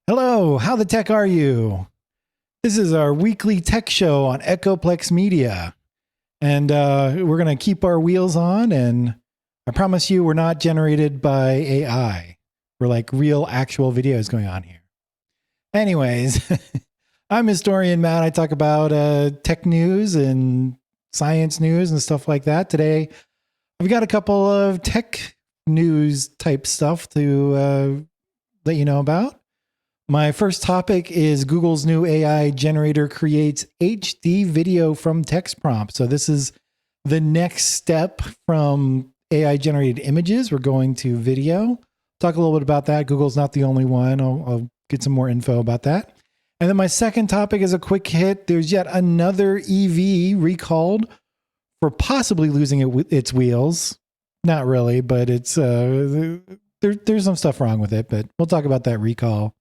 Hello, how the tech are you? This is our weekly tech show on Echoplex Media. And we're going to keep our wheels on, and I promise you we're not generated by AI. We're like real, actual videos going on here. Anyways, I'm historian Matt. I talk about tech news and science news and stuff like that. Today, I've got a couple of tech news type stuff to let you know about. My first topic is Google's new AI generator creates HD video from text prompts. So this is the next step from AI generated images. We're going to video. Talk a little bit about that. Google's not the only one. I'll get some more info about that. And then my second topic is a quick hit. There's yet another EV recalled for possibly losing its wheels. Not really, but it's there's some stuff wrong with it. But we'll talk about that recall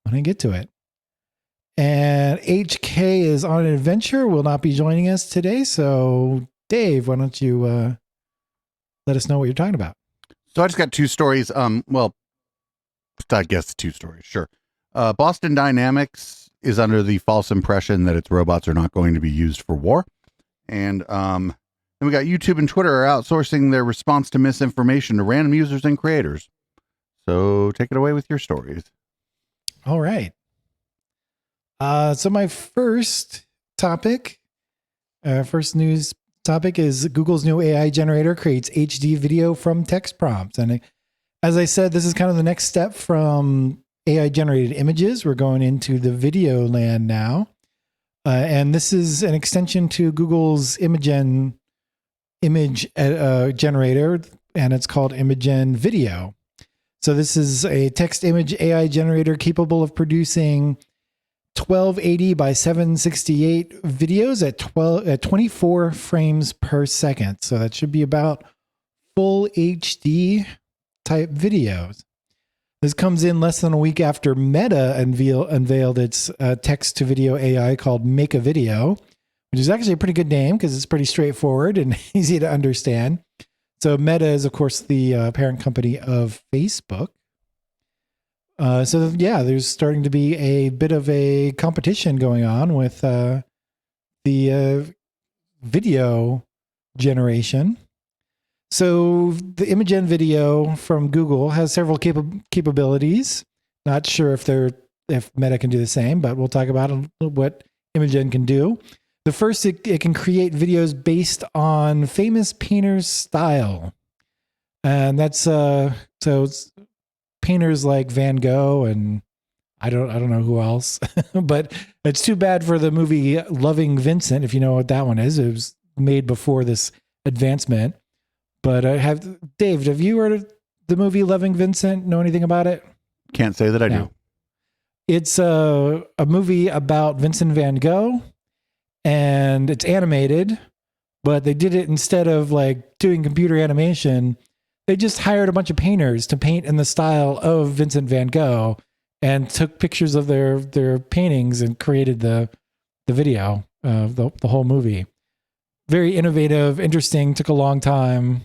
when I get to it. And HK is on an adventure, will not be joining us today. So Dave, why don't you let us know what you're talking about? So I just got two stories. Well, I guess two stories. Sure. Boston Dynamics is under the false impression that its robots are not going to be used for war. And then we got YouTube and Twitter are outsourcing their response to misinformation to random users and creators. So take it away with your stories. All right. So my first topic, first news topic is Google's new AI generator creates HD video from text prompts. And as I said, this is kind of the next step from AI generated images. We're going into the video land now. And this is an extension to Google's image generator, and it's called Imagen Video. So this is a text image AI generator capable of producing 1280 by 768 videos at 24 frames per second. So that should be about full HD type videos. This comes in less than a week after Meta unveiled its text to video AI called Make a Video, which is actually a pretty good name because it's pretty straightforward and easy to understand. So Meta is, of course, the parent company of Facebook. So yeah, there's starting to be a bit of a competition going on with the video generation. So the Imagen Video from Google has several capabilities. Not sure if Meta can do the same, but we'll talk about what Imagen can do. The first, it can create videos based on famous painters' style. And that's so it's painters like Van Gogh and I don't know who else. But it's too bad for the movie Loving Vincent, if you know what that one is. It was made before this advancement. But Dave, have you heard of the movie Loving Vincent? Know anything about it? Can't say that I do. It's a movie about Vincent van Gogh. And it's animated, but they did it instead of like doing computer animation. They just hired a bunch of painters to paint in the style of Vincent van Gogh and took pictures of their paintings and created the video, the whole movie. Very innovative, interesting, took a long time.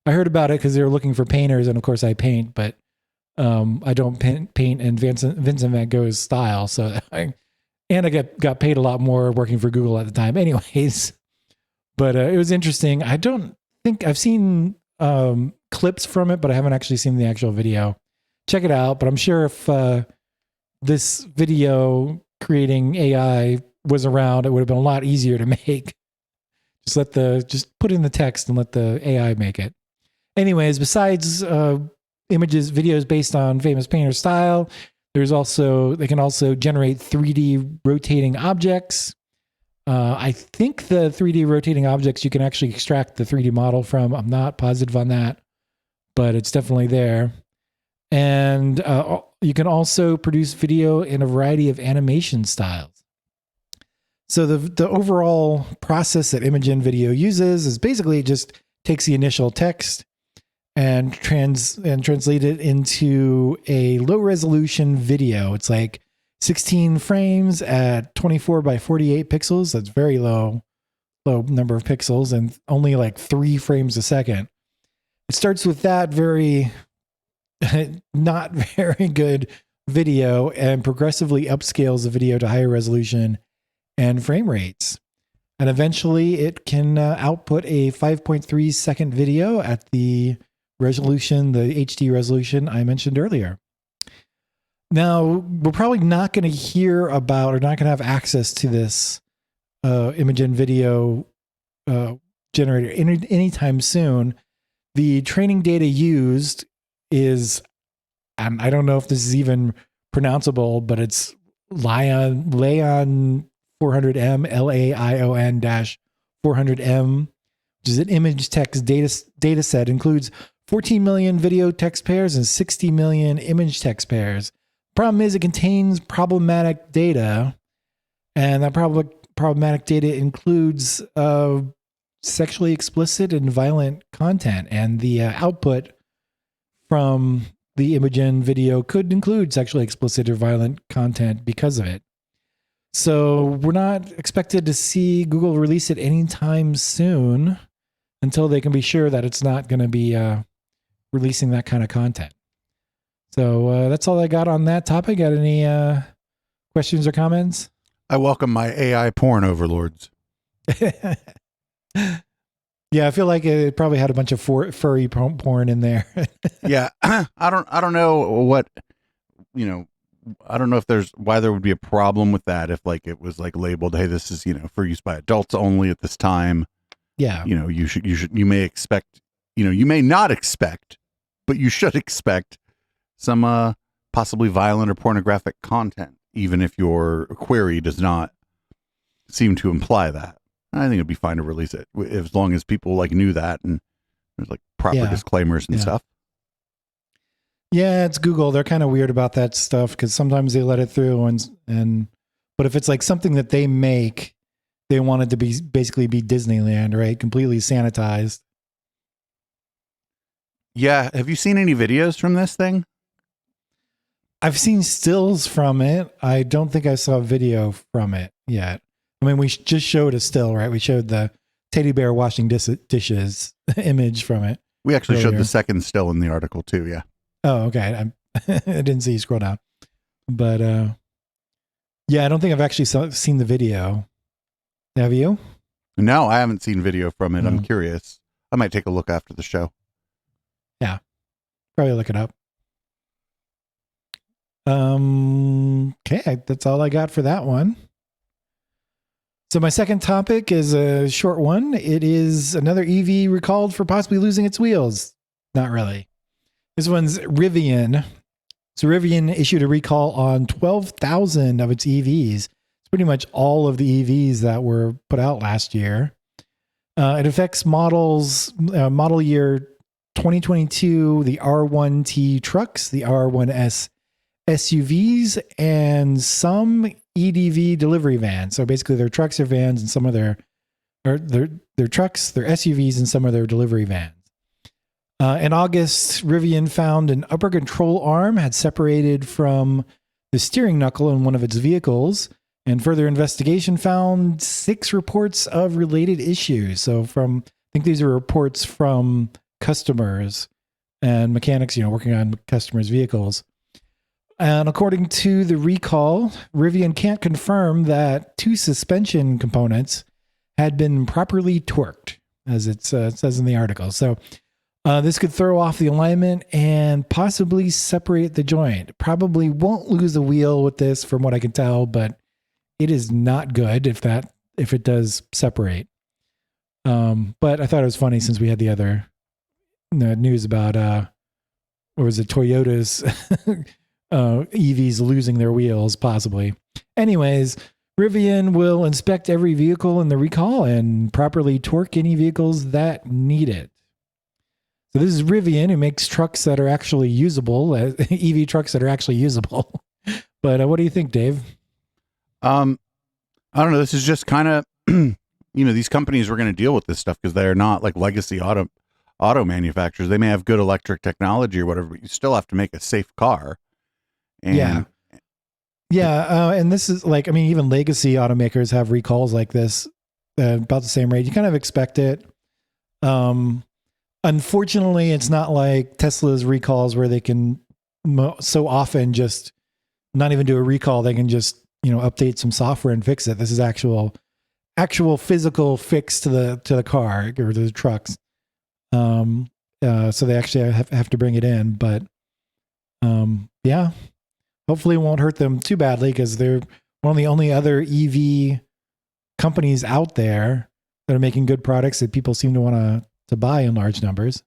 I heard about it because they were looking for painters, and of course I paint, but I don't paint in Vincent van Gogh's style. So and I got paid a lot more working for Google at the time anyways. But it was interesting. I don't think I've seen clips from it, but I haven't actually seen the actual video. Check it out. But I'm sure if this video creating AI was around, it would have been a lot easier to make. Just put in the text and let the AI make it. Anyways, besides videos based on famous painter style, they can also generate 3D rotating objects. I think the 3D rotating objects you can actually extract the 3D model from. I'm not positive on that, but it's definitely there. And you can also produce video in a variety of animation styles. So the overall process that Imagen Video uses is basically it just takes the initial text and translate it into a low resolution video. It's like 16 frames at 24 by 48 pixels. That's very low number of pixels and only like 3 frames a second. It starts with that very not very good video and progressively upscales the video to higher resolution and frame rates. And eventually it can output a 5.3 second video at the resolution, the HD resolution I mentioned earlier. Now, we're probably not going to hear about or not going to have access to this image and video generator anytime soon. The training data used is, I don't know if this is even pronounceable, but it's Laion 400M, LAION-400M, which is an image text data set, includes 14 million video text pairs and 60 million image text pairs. Problem is it contains problematic data, and that problematic data includes sexually explicit and violent content, and the output from the image and video could include sexually explicit or violent content because of it. So we're not expected to see Google release it anytime soon until they can be sure that it's not going to be releasing that kind of content. So that's all I got on that topic. Got any questions or comments? I welcome my AI porn overlords. Yeah, I feel like it probably had a bunch of furry porn in there. Yeah, I don't know what, I don't know if why there would be a problem with that if like it was like labeled, hey, this is, for use by adults only at this time. Yeah. You may expect, you may not expect, but you should expect some possibly violent or pornographic content, even if your query does not seem to imply that. I think it'd be fine to release it as long as people like knew that and there's like proper disclaimers and stuff. Yeah, it's Google. They're kind of weird about that stuff because sometimes they let it through but if it's like something that they make, they want it to be basically be Disneyland, right? Completely sanitized. Yeah. Have you seen any videos from this thing? I've seen stills from it. I don't think I saw a video from it yet. I mean, we just showed a still, right? We showed the teddy bear washing dishes image from it. We actually showed the second still in the article too. Yeah. Oh, okay. I didn't see you scroll down, but yeah, I don't think I've actually seen the video. Have you? No, I haven't seen video from it. I'm curious. I might take a look after the show. Yeah, probably look it up. Okay, that's all I got for that one. So my second topic is a short one. It is another EV recalled for possibly losing its wheels. Not really. This one's Rivian. So Rivian issued a recall on 12,000 of its EVs. It's pretty much all of the EVs that were put out last year. It affects model year 2022, the R1T trucks, the R1S SUVs, and some EDV delivery vans. So basically their trucks or vans and some of their trucks, their SUVs, and some of their delivery vans. In August, Rivian found an upper control arm had separated from the steering knuckle in one of its vehicles, and further investigation found 6 reports of related issues. So I think these are reports from customers and mechanics, working on customers' vehicles. And according to the recall, Rivian can't confirm that 2 suspension components had been properly torqued, as it says in the article. So this could throw off the alignment and possibly separate the joint. Probably won't lose a wheel with this, from what I can tell, but it is not good if it does separate. But I thought it was funny since we had the other news about or was it Toyota's EVs losing their wheels, possibly. Anyways, Rivian will inspect every vehicle in the recall and properly torque any vehicles that need it. So this is Rivian, who makes trucks that are actually usable, EV trucks that are actually usable. But what do you think, Dave? I don't know. This is just kind of, these companies are going to deal with this stuff because they're not like legacy auto manufacturers. They may have good electric technology or whatever, but you still have to make a safe car. And and this is like, even legacy automakers have recalls like this about the same rate. You kind of expect it. Unfortunately, it's not like Tesla's recalls where they can so often just not even do a recall. They can just, update some software and fix it. This is actual physical fix to the car or the trucks. So they actually have to bring it in, but yeah, hopefully it won't hurt them too badly because they're one of the only other EV companies out there that are making good products that people seem to want to buy in large numbers.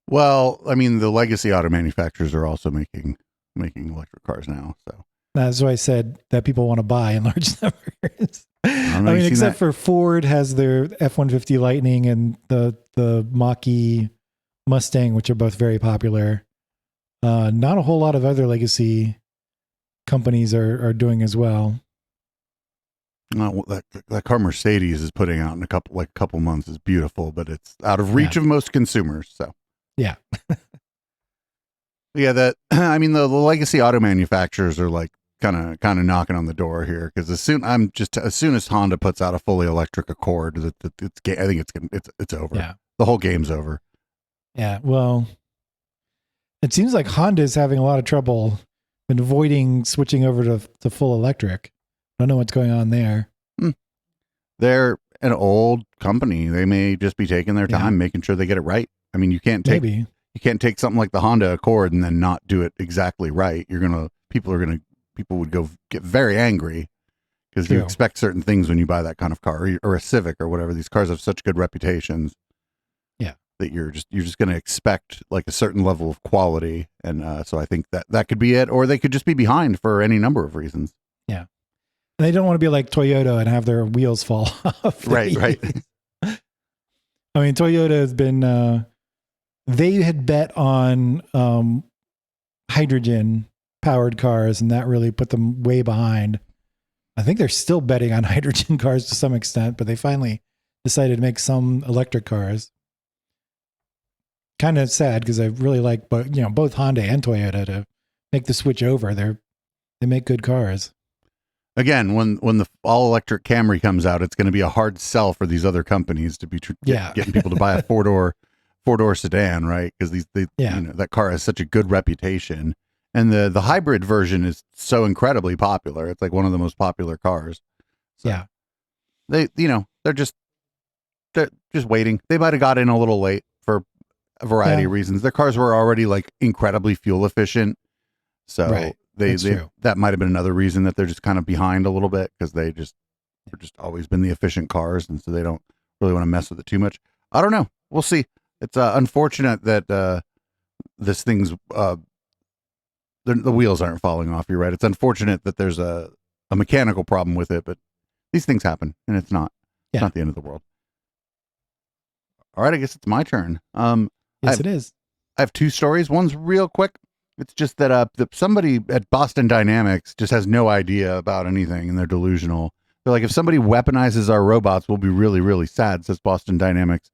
Well, I mean, the legacy auto manufacturers are also making electric cars now. So that's why I said that people want to buy in large numbers. I mean, except for Ford has their F-150 Lightning and the Mach-E Mustang, which are both very popular. Not a whole lot of other legacy companies are doing as well. That car Mercedes is putting out in a couple months is beautiful, but it's out of reach of most consumers. So yeah, yeah. I mean, the legacy auto manufacturers are like kind of knocking on the door here because as soon as Honda puts out a fully electric Accord, I think it's over. Yeah, the whole game's over. Yeah, well, it seems like Honda is having a lot of trouble in avoiding switching over to full electric. I don't know what's going on there. They're an old company. They may just be taking their time making sure they get it right. I mean, you can't take something like the Honda Accord and then not do it exactly right. People would get very angry because you expect certain things when you buy that kind of car or a Civic or whatever. These cars have such good reputations. Yeah. That you're just going to expect like a certain level of quality. And so I think that could be it, or they could just be behind for any number of reasons. Yeah. And they don't want to be like Toyota and have their wheels fall off. Right. I mean, Toyota has been, they had bet on hydrogen powered cars, and that really put them way behind. I think they're still betting on hydrogen cars to some extent, but they finally decided to make some electric cars. Kind of sad because I really like both Honda and Toyota to make the switch over. They make good cars. Again, when the all electric Camry comes out, it's going to be a hard sell for these other companies to be getting people to buy a four door sedan, right? Because that car has such a good reputation, and the hybrid version is so incredibly popular. It's like one of the most popular cars. So yeah, they're just waiting. They might have got in a little late for a variety of reasons. Their cars were already like incredibly fuel efficient, so that might have been another reason that they're just kind of behind a little bit because they've just always been the efficient cars, and so they don't really want to mess with it too much. I don't know. We'll see. It's unfortunate that this thing's the wheels aren't falling off. You're right. It's unfortunate that there's a mechanical problem with it, but these things happen, and it's not the end of the world. All right, I guess it's my turn. Yes, it is. I have two stories. One's real quick. It's just that somebody at Boston Dynamics just has no idea about anything, and they're delusional. They're like, if somebody weaponizes our robots, we'll be really, really sad, says Boston Dynamics.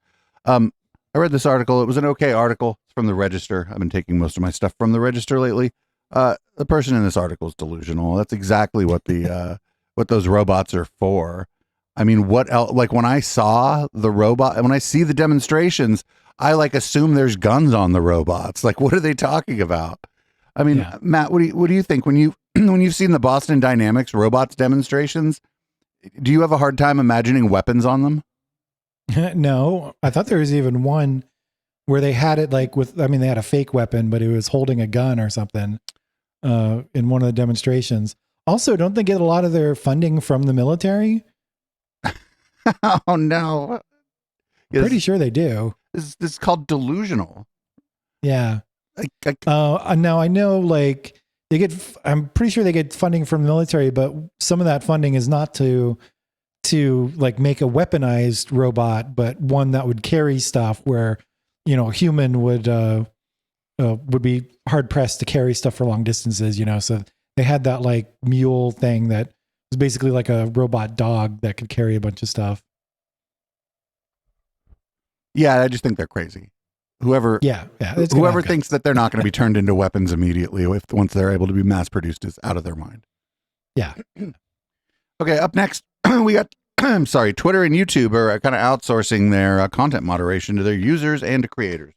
I read this article. It was an okay article. It's from the Register. I've been taking most of my stuff from the Register lately. The person in this article is delusional. That's exactly what what those robots are for. I mean, what else? Like when I saw the robot, when I see the demonstrations, I like assume there's guns on the robots. Like, what are they talking about? I mean, Matt, what do you think when you've seen the Boston Dynamics robots demonstrations? Do you have a hard time imagining weapons on them? No, I thought there was even one where they had it like they had a fake weapon, but it was holding a gun or something in one of the demonstrations. Also, don't they get a lot of their funding from the military? Oh no. Pretty sure they do. This is called delusional. Yeah. Now I know like I'm pretty sure they get funding from the military, but some of that funding is not to like make a weaponized robot, but one that would carry stuff where, a human would be hard pressed to carry stuff for long distances, so they had that like mule thing that was basically like a robot dog that could carry a bunch of stuff. Yeah. I just think they're crazy. Whoever thinks that they're not going to be turned into weapons immediately once they're able to be mass produced is out of their mind. Yeah. Okay. Up next, we got, Twitter and YouTube are kind of outsourcing their content moderation to their users and to creators.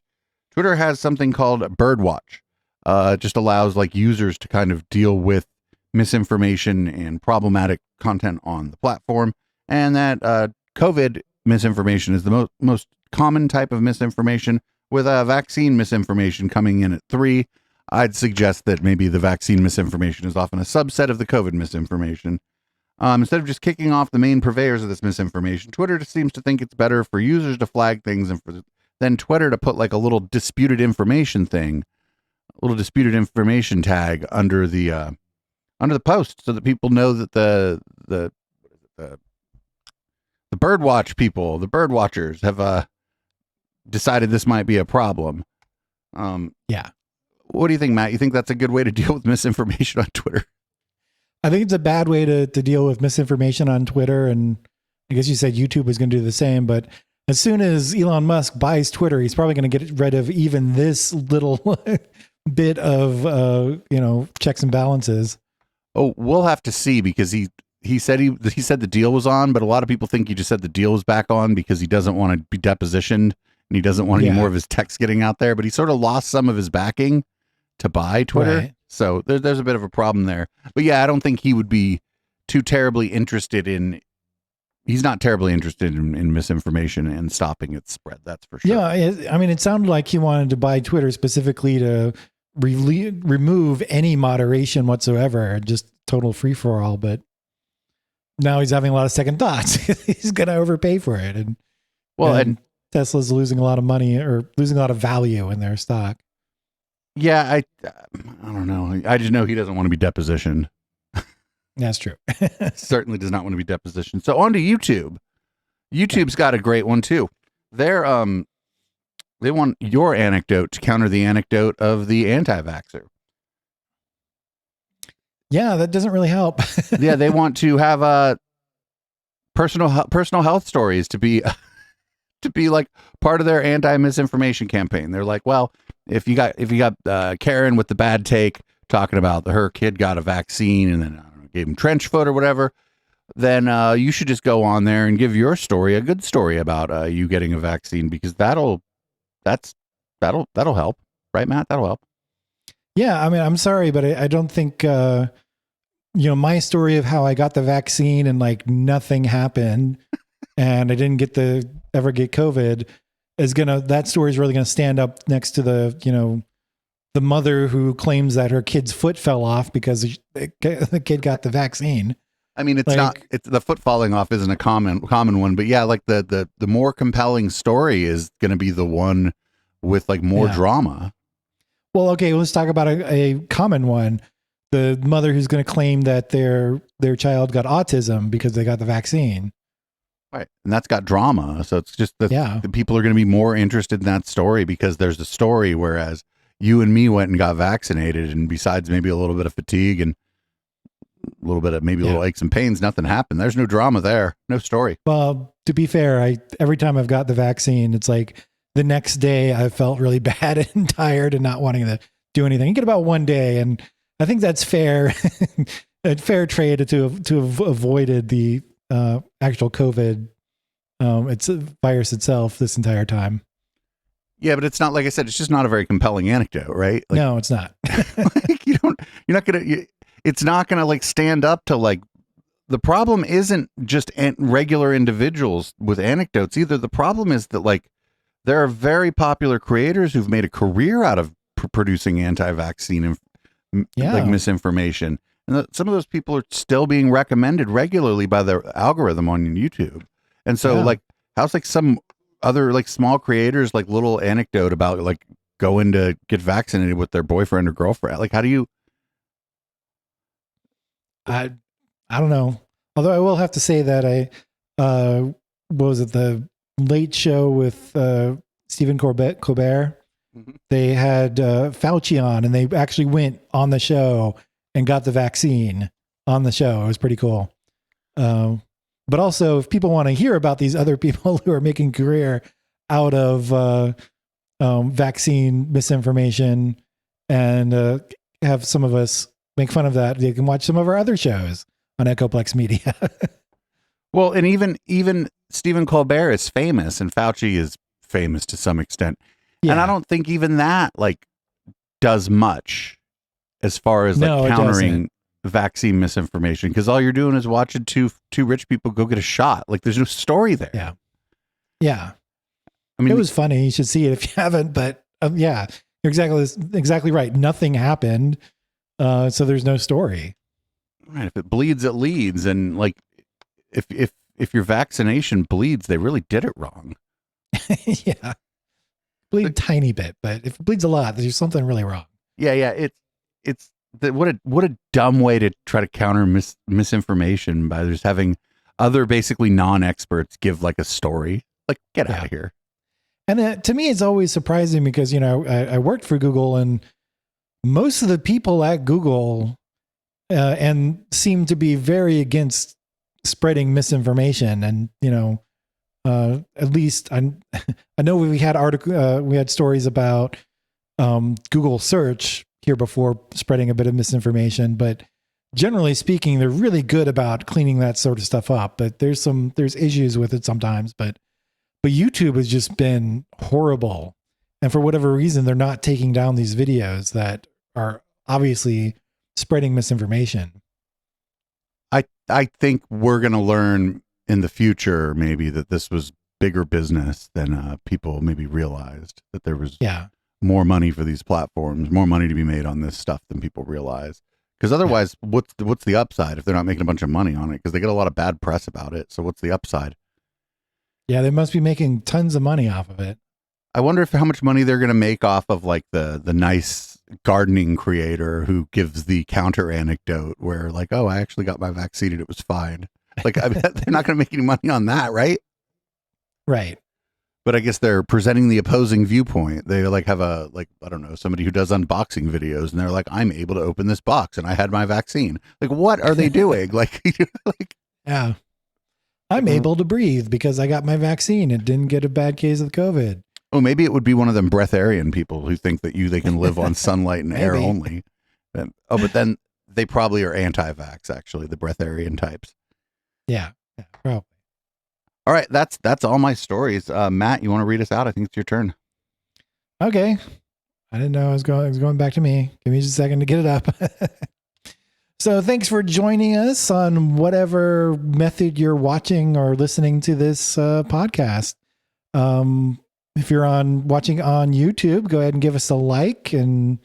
Twitter has something called Birdwatch. just allows like users to kind of deal with misinformation and problematic content on the platform, and that COVID misinformation is the most common type of misinformation, with vaccine misinformation coming in at 3. I'd suggest that maybe the vaccine misinformation is often a subset of the COVID misinformation. Instead of just kicking off the main purveyors of this misinformation, Twitter just seems to think it's better for users to flag things and then Twitter to put like a little disputed information thing, a little disputed information tag under the post, so that people know that the birdwatch people, the bird watchers, have decided this might be a problem. Yeah. What do you think, Matt? You think that's a good way to deal with misinformation on Twitter? I think it's a bad way to deal with misinformation on Twitter. And I guess you said YouTube was going to do the same, but as soon as Elon Musk buys Twitter, he's probably going to get rid of even this little bit of, checks and balances. Oh, we'll have to see, because he said he said the deal was on, but a lot of people think he just said the deal was back on because he doesn't want to be depositioned and he doesn't want any more of his text getting out there. But he sort of lost some of his backing to buy Twitter. Right. So there's a bit of a problem there. But yeah, I don't think he would be too terribly interested in, he's not terribly interested in misinformation and stopping its spread. That's for sure. Yeah. I mean, it sounded like he wanted to buy Twitter specifically to remove any moderation whatsoever, just total free for all. But now he's having a lot of second thoughts. He's going to overpay for it. And Tesla's losing a lot of money, or losing a lot of value in their stock. Yeah, I don't know. I just know he doesn't want to be depositioned. That's true. Certainly does not want to be depositioned. So on to YouTube. YouTube's got a great one too. They want your anecdote to counter the anecdote of the anti-vaxxer. Yeah, that doesn't really help. Yeah, they want to have personal health stories to be like part of their anti-misinformation campaign. They're like, well, if you got Karen with the bad take talking about her kid got a vaccine and then gave him trench foot or whatever, then you should just go on there and give your story, a good story about you getting a vaccine, because that'll help, right, Matt? That'll help. Yeah, I mean, I'm sorry, but I don't think my story of how I got the vaccine and like nothing happened and I didn't ever get COVID that story is really gonna stand up next to the mother who claims that her kid's foot fell off because the kid got the vaccine. I mean, it's the foot falling off isn't a common one, but yeah, like the more compelling story is going to be the one with like more drama. Well, okay, let's talk about a common one. The mother who's going to claim that their child got autism because they got the vaccine. Right. And that's got drama. So it's just the people are going to be more interested in that story because there's a story, whereas you and me went and got vaccinated, and besides maybe a little bit of fatigue and a little bit of little aches and pains, nothing happened. There's no drama there. No story. Well, to be fair, every time I've got the vaccine, it's like the next day I felt really bad and tired and not wanting to do anything. You get about one day, and I think that's fair. A fair trade to have avoided the actual COVID, it's a virus itself this entire time. Yeah, but it's not, like I said, it's just not a very compelling anecdote, right? Like, no, it's not. It's not going to like stand up to like, the problem isn't just regular individuals with anecdotes either. The problem is that like there are very popular creators who've made a career out of producing anti-vaccine like misinformation. And some of those people are still being recommended regularly by the algorithm on YouTube. And so like, how's like some other like small creators, like little anecdote about like going to get vaccinated with their boyfriend or girlfriend? Like, how do you? I don't know. Although I will have to say that what was it, the Late Show with Stephen Colbert? Mm-hmm. They had Fauci on, and they actually went on the show and got the vaccine on the show. It was pretty cool. But also, if people want to hear about these other people who are making career out of vaccine misinformation and have some of us make fun of that, they can watch some of our other shows on Echoplex Media. Well, and even Stephen Colbert is famous, and Fauci is famous to some extent. Yeah. And I don't think even that like does much as far as like No, it countering vaccine misinformation, because all you're doing is watching two rich people go get a shot. Like there's no story there. Yeah. Yeah. I mean, it was funny. You should see it if you haven't, but yeah, you're exactly right. Nothing happened. So there's no story. right, if it bleeds, it leads. And like, if your vaccination bleeds, they really did it wrong. Yeah. Bleed a tiny bit, but if it bleeds a lot, there's something really wrong. Yeah. What a dumb way to try to counter misinformation by just having other basically non-experts give like a story. Like, get out of here. And to me, it's always surprising because, I worked for Google, and most of the people at Google and seem to be very against spreading misinformation. And, at least I know we had stories about Google search here before spreading a bit of misinformation, but generally speaking, they're really good about cleaning that sort of stuff up. But there's issues with it sometimes, but YouTube has just been horrible. And for whatever reason, they're not taking down these videos that are obviously spreading misinformation. I think we're going to learn in the future maybe that this was bigger business than people maybe realized, that there was more money for these platforms, more money to be made on this stuff than people realize. Because otherwise, what's the upside if they're not making a bunch of money on it? Because they get a lot of bad press about it. So what's the upside? Yeah, they must be making tons of money off of it. I wonder how much money they're going to make off of like the nice gardening creator who gives the counter anecdote where like, oh, I actually got my vaccine and it was fine. Like, I bet they're not going to make any money on that, right? Right. But I guess they're presenting the opposing viewpoint. They like have I don't know, somebody who does unboxing videos, and they're like, I'm able to open this box and I had my vaccine. Like, what are they doing? Yeah. I'm able to breathe because I got my vaccine and didn't get a bad case of COVID. Oh, maybe it would be one of them breatharian people who think that they can live on sunlight and air only. But then they probably are anti-vax, actually, the breatharian types. Yeah, probably. All right, that's all my stories. Matt, you want to read us out? I think it's your turn. Okay. I didn't know it was going back to me. Give me just a second to get it up. So thanks for joining us on whatever method you're watching or listening to this podcast. If you're watching on YouTube, go ahead and give us a like, and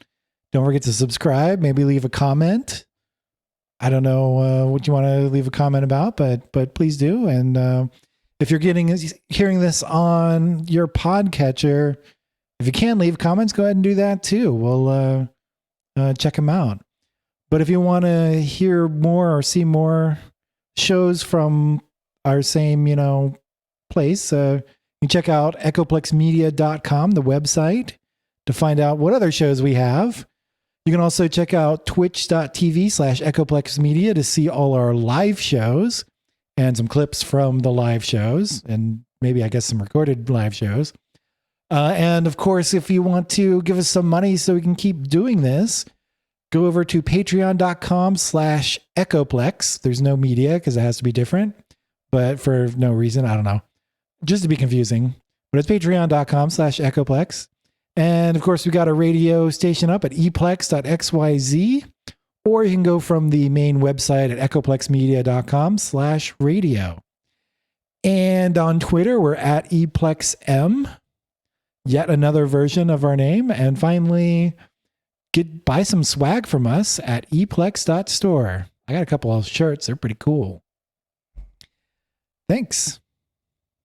don't forget to subscribe. Maybe leave a comment. I don't know what you want to leave a comment about, but please do. And if you're hearing this on your podcatcher, if you can leave comments, go ahead and do that too. We'll check them out. But if you want to hear more or see more shows from our same, place, you can check out echoplexmedia.com, the website, to find out what other shows we have. You can also check out twitch.tv/echoplexmedia to see all our live shows and some clips from the live shows, and maybe, I guess, some recorded live shows. And of course, if you want to give us some money so we can keep doing this, go over to patreon.com/echoplex. There's no media because it has to be different, but for no reason, I don't know. Just to be confusing, but it's patreon.com/echoplex. And of course, we got a radio station up at eplex.xyz, or you can go from the main website at echoplexmedia.com/radio. And on Twitter, we're at eplexm, yet another version of our name. And finally, buy some swag from us at eplex.store. I got a couple of shirts. They're pretty cool. Thanks.